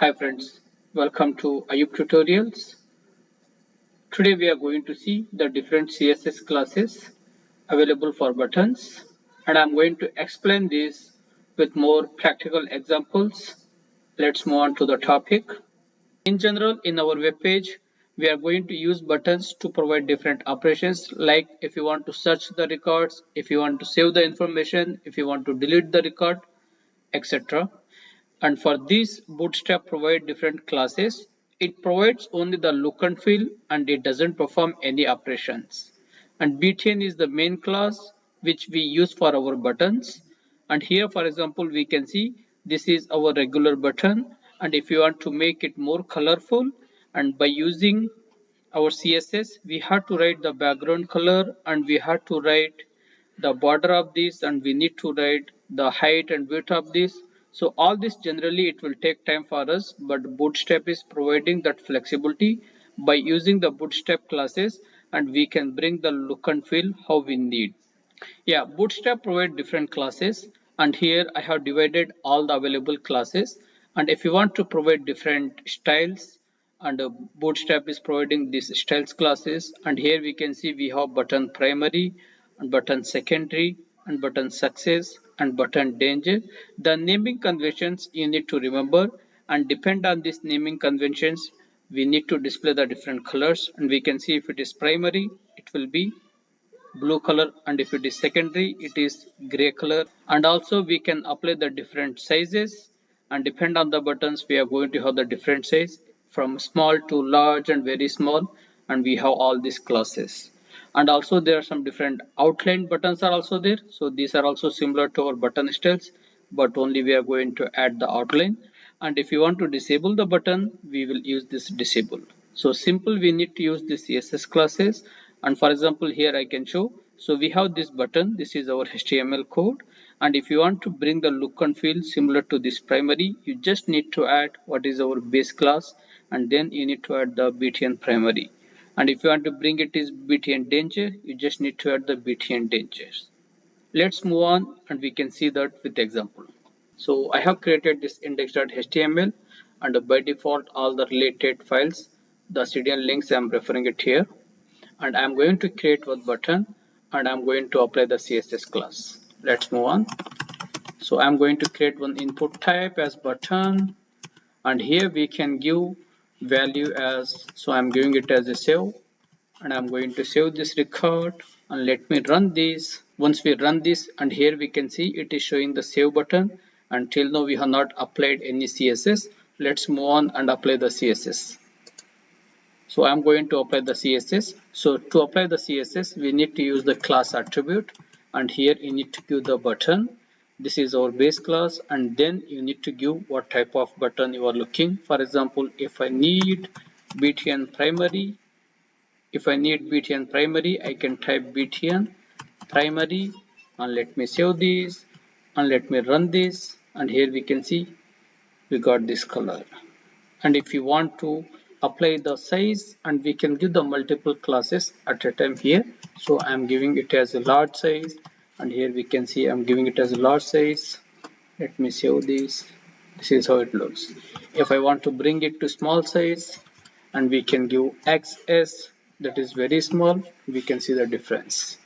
Hi friends, welcome to Ayub tutorials. Today we are going to see the different CSS classes available for buttons, and I'm going to explain this with more practical examples. Let's move on to the topic. In general, in our web page, we are going to use buttons to provide different operations, like if you want to search the records, if you want to save the information, if you want to delete the record, etc. And for this, Bootstrap provides different classes. It provides only the look and feel, and it doesn't perform any operations. And btn is the main class which we use for our buttons. And here, for example, we can see this is our regular button. And if you want to make it more colorful, and by using our CSS, we have to write the background color, and we have to write the border of this, and we need to write the height and width of this. So all this generally it will take time for us, but Bootstrap is providing that flexibility by using the Bootstrap classes, and we can bring the look and feel how we need. Yeah, Bootstrap provides different classes, and here I have divided all the available classes. And if you want to provide different styles, and Bootstrap is providing these styles classes, and here we can see we have button primary and button secondary and button success and button danger. The naming conventions you need to remember, and depend on these naming conventions we need to display the different colors. And we can see if it is primary it will be blue color, and if it is secondary it is gray color. And also we can apply the different sizes, and depend on the buttons we are going to have the different size from small to large and very small, and we have all these classes. And also there are some different outline buttons are also there, so these are also similar to our button styles, but only we are going to add the outline. And if you want to disable the button, we will use this disable. So simple, we need to use this CSS classes. And for example, here I can show, so we have this button, this is our HTML code, and if you want to bring the look and feel similar to this primary, you just need to add what is our base class, and then you need to add the btn-primary. And if you want to bring it is btn-danger, you just need to add the btn-danger. Let's move on, and we can see that with example. So I have created this index.html, and by default all the related files, the CDN links I am referring it here. And I'm going to create one button, and I'm going to apply the CSS class. Let's move on. So I'm going to create one input type as button, and here we can give value as, so I'm giving it as a save, and I'm going to save this record, and let me run this. Once we run this, and here we can see it is showing the save button. Until now we have not applied any CSS. Let's move on and apply the CSS. So I'm going to apply the CSS. So to apply the CSS, we need to use the class attribute, and here you need to give the button. This is our base class, and then you need to give what type of button you are looking. For example, if I need btn-primary, I can type btn-primary, and let me save this, and let me run this, and here we can see we got this color. And if you want to apply the size, and we can give the multiple classes at a time here, so I'm giving it as a large size, and here we can see I'm giving it as a large size. Let me save this. This is how it looks. If I want to bring it to small size, and we can give XS, that is very small, we can see the difference.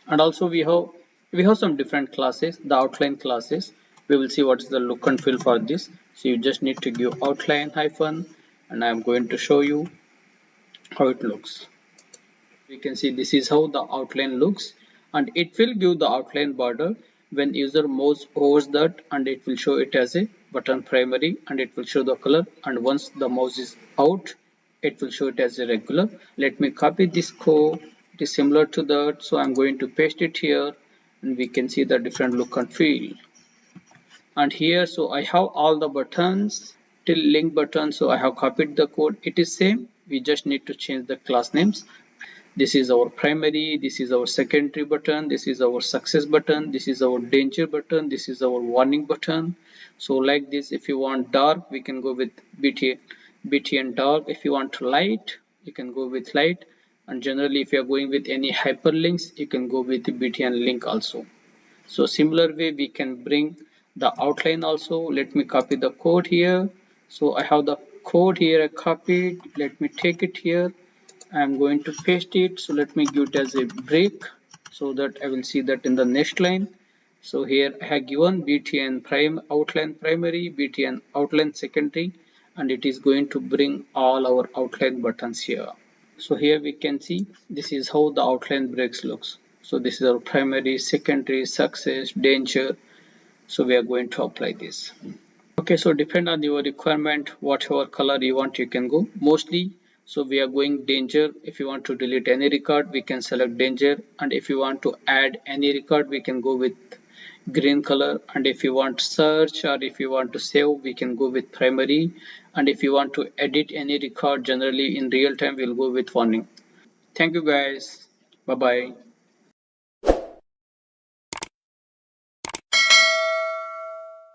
And also we have some different classes, the outline classes. We will see what is the look and feel for this. So you just need to give outline hyphen, and I am going to show you how it looks. We can see this is how the outline looks, and it will give the outline border when user mouse over that, and it will show it as a button primary, and it will show the color. And once the mouse is out, it will show it as a regular. Let me copy this code. It is similar to that, so I'm going to paste it here, and we can see the different look and feel. And here, so I have all the buttons till link button, so I have copied the code. It is same, we just need to change the class names. This is our primary, this is our secondary button, this is our success button, this is our danger button, this is our warning button. So like this, if you want dark, we can go with btn-dark. If you want light, you can go with light. And generally, if you are going with any hyperlinks, you can go with the btn-link also. So similar way, we can bring the outline also. Let me copy the code here. So I have the code here copied. Let me take it here. I'm going to paste it. So let me give it as a break so that I will see that in the next line. So here I have given btn prime outline primary, btn outline secondary, and it is going to bring all our outline buttons here. So here we can see this is how the outline breaks looks. So this is our primary, secondary, success, danger. So we are going to apply this. Okay, so depend on your requirement, whatever color you want, you can go. Mostly, so we are going danger. If you want to delete any record, we can select danger. And if you want to add any record, we can go with green color. And if you want search or if you want to save, we can go with primary. And if you want to edit any record, generally in real time, we'll go with warning. Thank you guys. Bye bye.